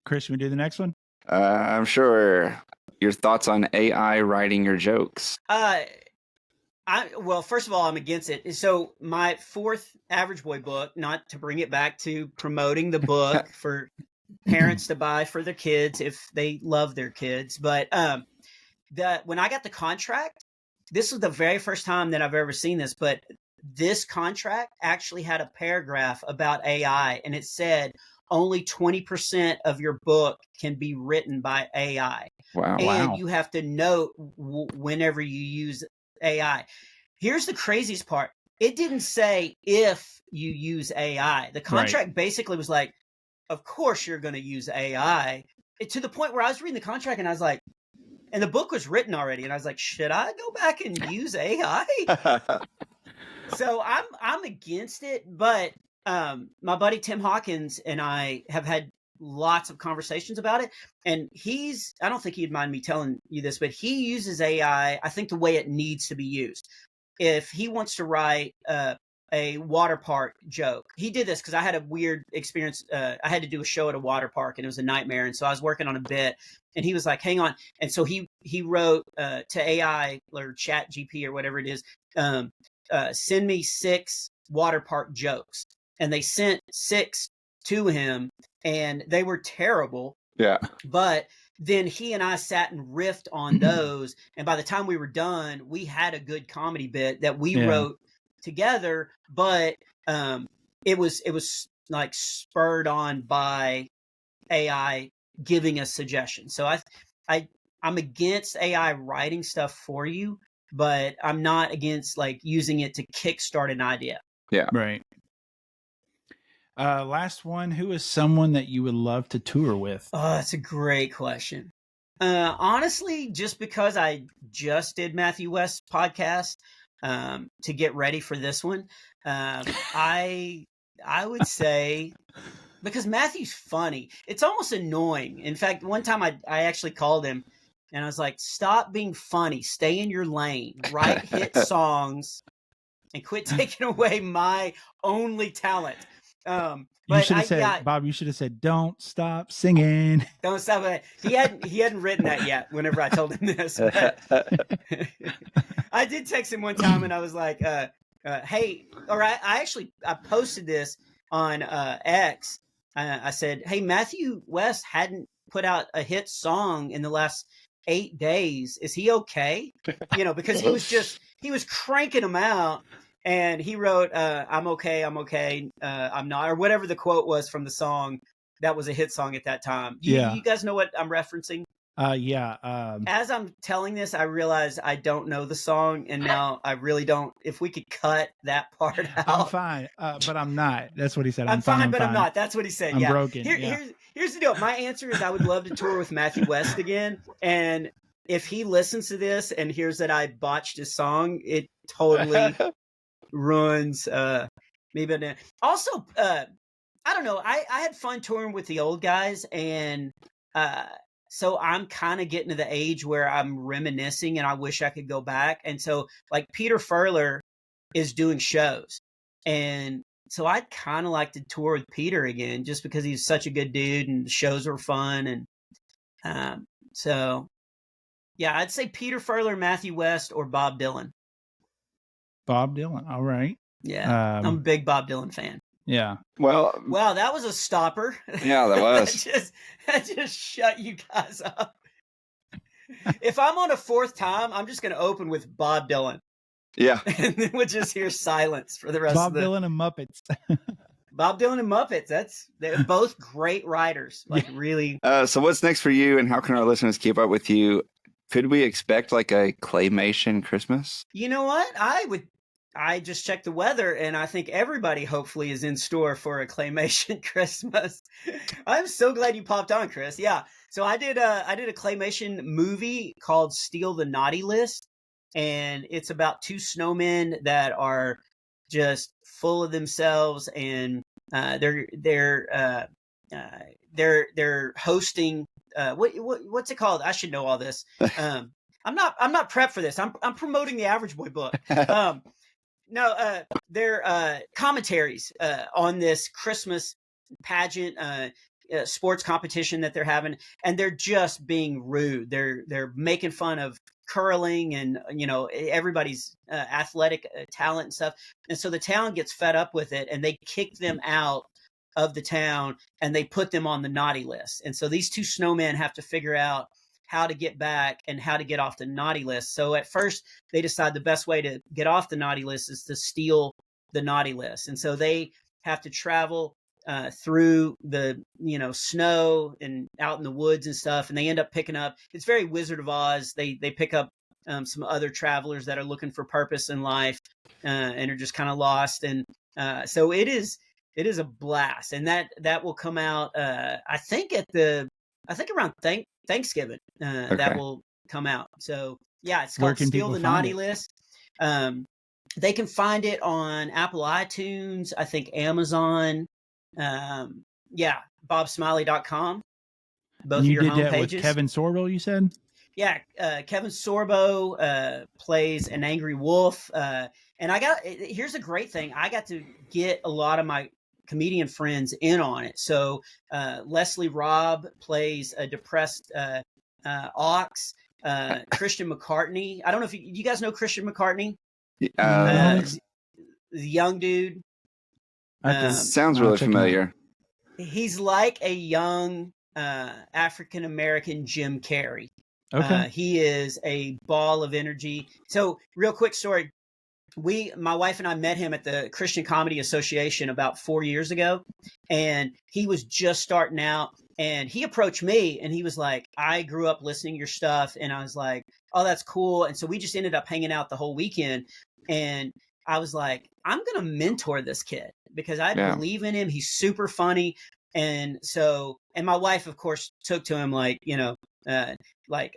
Chris, we do the next one? I'm sure. Your thoughts on AI writing your jokes? Well, first of all, I'm against it. So my fourth Average Boy book, not to bring it back to promoting the book for parents to buy for their kids if they love their kids. But when I got the contract, this was the very first time that I've ever seen this, but this contract actually had a paragraph about AI, and it said only 20% of your book can be written by AI. Wow. And you have to note whenever you use AI. Here's the craziest part. It didn't say if you use AI. The contract basically was like, of course you're going to use AI. To the point where I was reading the contract and I was like, and the book was written already. And I was like, should I go back and use AI? So I'm against it, but my buddy Tim Hawkins and I have had lots of conversations about it. And I don't think he'd mind me telling you this, but he uses AI, I think, the way it needs to be used. If he wants to write a water park joke, he did this because I had a weird experience. I had to do a show at a water park and it was a nightmare. And so I was working on a bit and he was like, hang on. And so he wrote to AI or Chat GP or whatever it is, send me 6 water park jokes. And they sent 6 to him, and they were terrible. Yeah. But then he and I sat and riffed on those. And by the time we were done, we had a good comedy bit that we wrote together. But it was like spurred on by AI giving us suggestions. So I'm against AI writing stuff for you, but I'm not against like using it to kickstart an idea. Yeah. Right. Last one. Who is someone that you would love to tour with? Oh, that's a great question. Honestly, just because I just did Matthew West's podcast to get ready for this one, I would say because Matthew's funny. It's almost annoying. In fact, one time I actually called him and I was like, "Stop being funny. Stay in your lane. Write hit songs, and quit taking away my only talent." You should have said, Bob, you should have said, "Don't stop singing." Don't stop. He hadn't written that yet whenever I told him this. But I did text him one time and I was like, Hey, or I actually I posted this on X. I said, hey, Matthew West hadn't put out a hit song in the last 8 days. Is he okay? Because he was cranking them out. And he wrote, I'm okay, I'm not, or whatever the quote was from the song that was a hit song at that time. You guys know what I'm referencing? Yeah. As I'm telling this, I realize I don't know the song, and now I really don't. If we could cut that part out, I'm fine, but I'm not. That's what he said. I'm fine, but I'm not. That's what he said. I'm yeah. broken. Here's the deal. My answer is I would love to tour with Matthew West again, and if he listens to this and hears that I botched his song, it totally ruins me. But also, I don't know. I had fun touring with the old guys, and so I'm kind of getting to the age where I'm reminiscing and I wish I could go back. And so like Peter Furler is doing shows. And so I'd kind of like to tour with Peter again just because he's such a good dude and the shows were fun. And so, yeah, I'd say Peter Furler, Matthew West, or Bob Dylan. Bob Dylan. All right. Yeah. I'm a big Bob Dylan fan. Yeah. Well, wow, that was a stopper. Yeah, that was. that just shut you guys up. If I'm on a fourth time, I'm just going to open with Bob Dylan. Yeah. And then we'll just hear silence for the rest Bob of the... Dylan and Muppets. Bob Dylan and Muppets. They're both great writers. Like really. So what's next for you, and how can our listeners keep up with you? Could we expect like a Claymation Christmas? You know what? I just checked the weather, and I think everybody hopefully is in store for a Claymation Christmas. I'm so glad you popped on, Chris. Yeah. So I did a Claymation movie called Steal the Naughty List, and it's about two snowmen that are just full of themselves, and they're hosting what's it called? I should know all this. I'm not prepped for this. I'm promoting the Average Boy book. No, they're commentaries on this Christmas pageant sports competition that they're having, and they're just being rude. They're making fun of curling and everybody's athletic talent and stuff. And so the town gets fed up with it, and they kick them out of the town, and they put them on the naughty list. And so these two snowmen have to figure out how to get back and how to get off the naughty list. So at first they decide the best way to get off the naughty list is to steal the naughty list. And so they have to travel through the, snow and out in the woods and stuff. And they end up picking up, it's very Wizard of Oz. They pick up some other travelers that are looking for purpose in life and are just kind of lost. And so it is a blast. And that will come out, I think around Thanksgiving Okay. that will come out. So yeah, it's called Steal the Naughty List. They can find it on Apple iTunes, I think Amazon. BobSmiley.com. Both and you of your did home that pages. With Kevin Sorbo, you said? Yeah, Kevin Sorbo plays an angry wolf. And here's a great thing. I got to get a lot of my comedian friends in on it. So Leslie Robb plays a depressed ox. Christian McCartney. I don't know if you guys know Christian McCartney. The young dude. Sounds really familiar. He's like a young African American Jim Carrey. Okay. He is a ball of energy. So real quick story. My wife and I met him at the Christian Comedy Association about 4 years ago, and he was just starting out, and he approached me and he was like, I grew up listening to your stuff. And I was like, oh, that's cool. And so we just ended up hanging out the whole weekend. And I was like, I'm going to mentor this kid because I believe in him. He's super funny. And so, and my wife, of course, took to him like,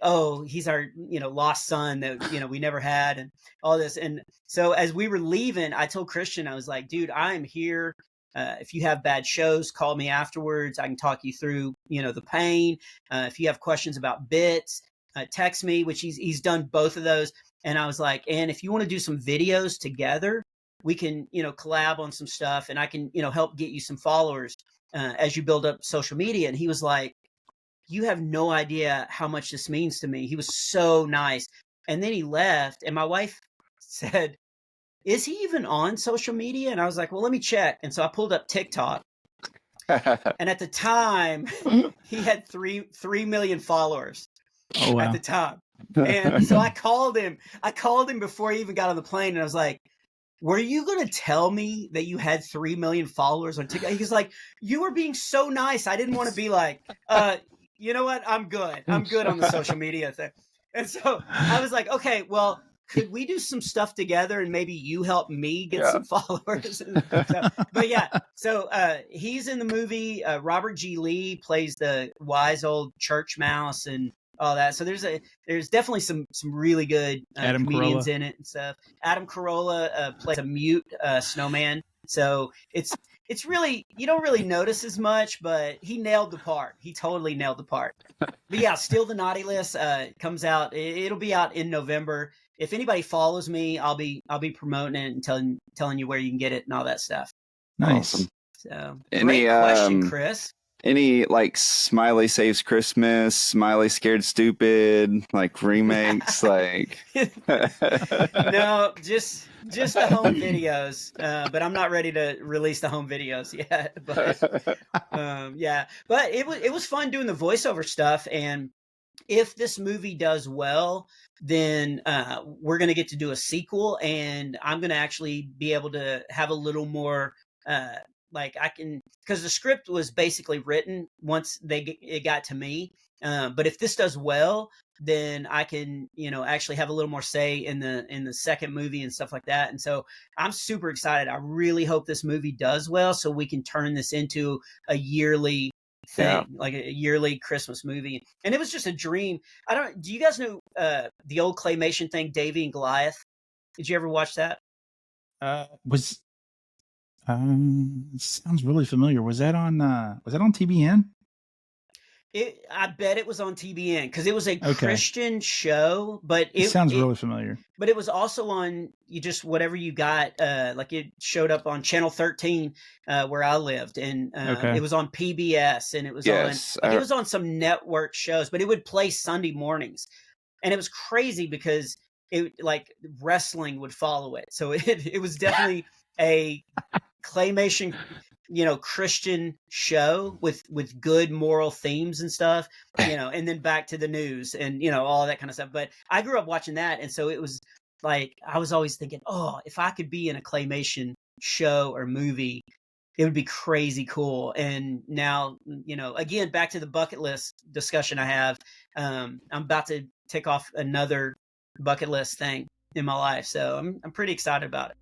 oh, he's our, lost son that, we never had and all this. And so as we were leaving, I told Christian, I was like, dude, I'm here. If you have bad shows, call me afterwards. I can talk you through, the pain. If you have questions about bits, text me, which he's done both of those. And I was like, and if you want to do some videos together, we can, collab on some stuff, and I can, help get you some followers as you build up social media. And he was like, you have no idea how much this means to me. He was so nice. And then he left, and my wife said, is he even on social media? And I was like, well, let me check. And so I pulled up TikTok. And at the time, he had 3 million followers at the time. And so I called him before he even got on the plane. And I was like, were you going to tell me that you had 3 million followers on TikTok? He was like, you were being so nice. I didn't want to be like, you know what? I'm good. I'm good on the social media thing. And so I was like, okay, well, could we do some stuff together and maybe you help me get some followers? But yeah, so he's in the movie. Robert G. Lee plays the wise old church mouse and all that. So there's definitely some really good comedians in it and stuff. Adam Corolla plays a mute snowman. So it's really, you don't really notice as much, but he nailed the part. He totally nailed the part. But yeah, Still the Naughty List comes out. It'll be out in November. If anybody follows me, I'll be promoting it and telling you where you can get it and all that stuff. Nice. Awesome. So great question, Chris. Any like Smiley Saves Christmas, Smiley Scared Stupid, like remakes, like no, just the home videos. But I'm not ready to release the home videos yet. But yeah, but it was fun doing the voiceover stuff. And if this movie does well, then we're going to get to do a sequel, and I'm going to actually be able to have a little more like I can, because the script was basically written once it got to me. But if this does well, then I can, actually have a little more say in the second movie and stuff like that. And so I'm super excited. I really hope this movie does well so we can turn this into a yearly thing, like a yearly Christmas movie. And it was just a dream. Do you guys know the old claymation thing, Davy and Goliath? Did you ever watch that? Sounds really familiar. Was that on TBN? I bet it was on TBN because it was a Christian show, but it sounds really familiar. But it was also on whatever you got. Like it showed up on Channel 13 where I lived, and it was on PBS, and it was it was on some network shows, but it would play Sunday mornings, and it was crazy because it like wrestling would follow it, so it was definitely a claymation, Christian show with good moral themes and stuff, and then back to the news and, all that kind of stuff. But I grew up watching that. And so it was like, I was always thinking, oh, if I could be in a claymation show or movie, it would be crazy cool. And now, again, back to the bucket list discussion I have, I'm about to tick off another bucket list thing in my life. So I'm pretty excited about it.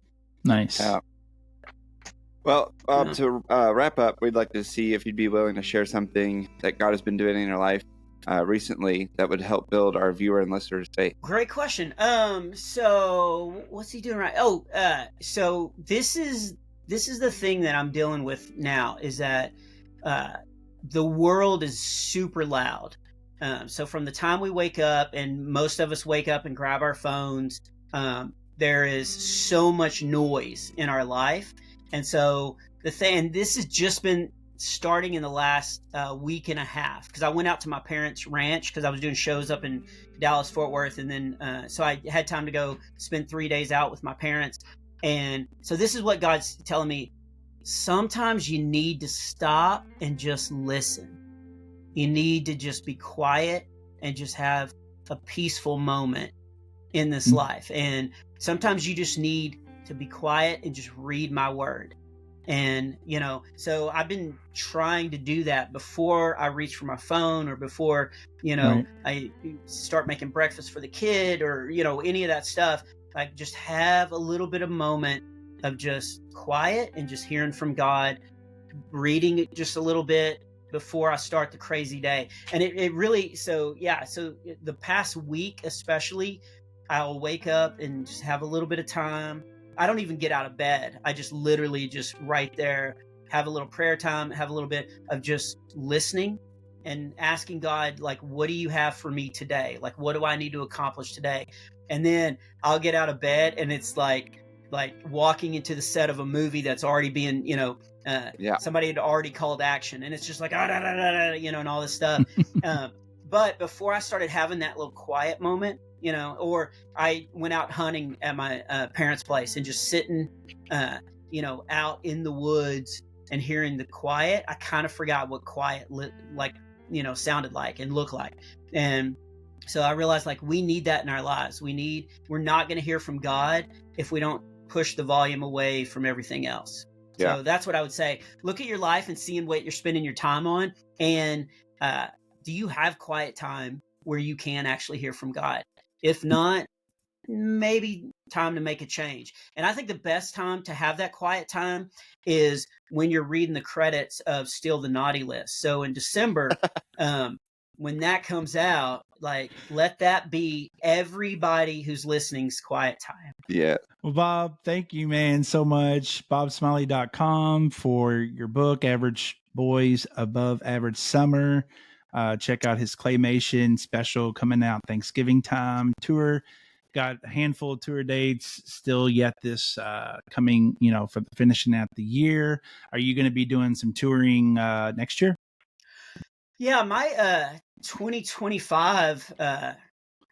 Nice. Yeah. Well, to wrap up, we'd like to see if you'd be willing to share something that God has been doing in your life recently that would help build our viewer and listeners' faith. Great question. So what's he doing right? Oh, so this is the thing that I'm dealing with now is that the world is super loud. So from the time we wake up, and most of us wake up and grab our phones, there is so much noise in our life. And so this has just been starting in the last week and a half, because I went out to my parents' ranch because I was doing shows up in Dallas, Fort Worth. And then so I had time to go spend 3 days out with my parents. And so this is what God's telling me. Sometimes you need to stop and just listen. You need to just be quiet and just have a peaceful moment in this life. And sometimes you just need to be quiet and just read my word. And, so I've been trying to do that before I reach for my phone, or before, I start making breakfast for the kid, or, any of that stuff. Like, just have a little bit of moment of just quiet and just hearing from God, reading it just a little bit before I start the crazy day. And it really, so the past week, especially, I'll wake up and just have a little bit of time. I don't even get out of bed. I just literally just right there, have a little prayer time, have a little bit of just listening and asking God, like, what do you have for me today? Like, what do I need to accomplish today? And then I'll get out of bed, and it's like walking into the set of a movie that's already being, somebody had already called action, and it's just like, and all this stuff. But before I started having that little quiet moment, or I went out hunting at my parents' place and just sitting, out in the woods and hearing the quiet. I kind of forgot what quiet sounded like and looked like. And so I realized like we need that in our lives. We're not going to hear from God if we don't push the volume away from everything else. Yeah. So that's what I would say. Look at your life and seeing what you're spending your time on. And do you have quiet time where you can actually hear from God? If not, maybe time to make a change. And I think the best time to have that quiet time is when you're reading the credits of Still the Naughty List. So in December, when that comes out, like, let that be everybody who's listening's quiet time. Yeah. Well, Bob, thank you, man, so much. BobSmiley.com for your book, Average Boys Above Average Summer. Check out his Claymation special coming out Thanksgiving time. Tour, got a handful of tour dates still yet this coming, for finishing out the year. Are you going to be doing some touring next year? Yeah, my 2025,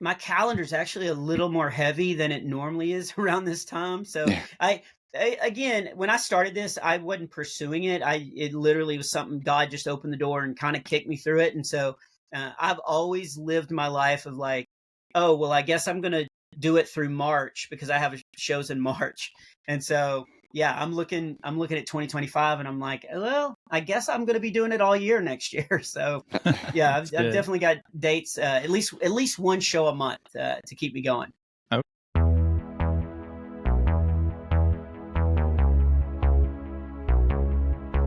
my calendar's actually a little more heavy than it normally is around this time. So I again, when I started this, I wasn't pursuing it. It literally was something God just opened the door and kind of kicked me through it. And so I've always lived my life of like, oh, well, I guess I'm going to do it through March because I have shows in March. And so, yeah, I'm looking at 2025 and I'm like, well, I guess I'm going to be doing it all year next year. So yeah, I've definitely got dates, at least one show a month to keep me going.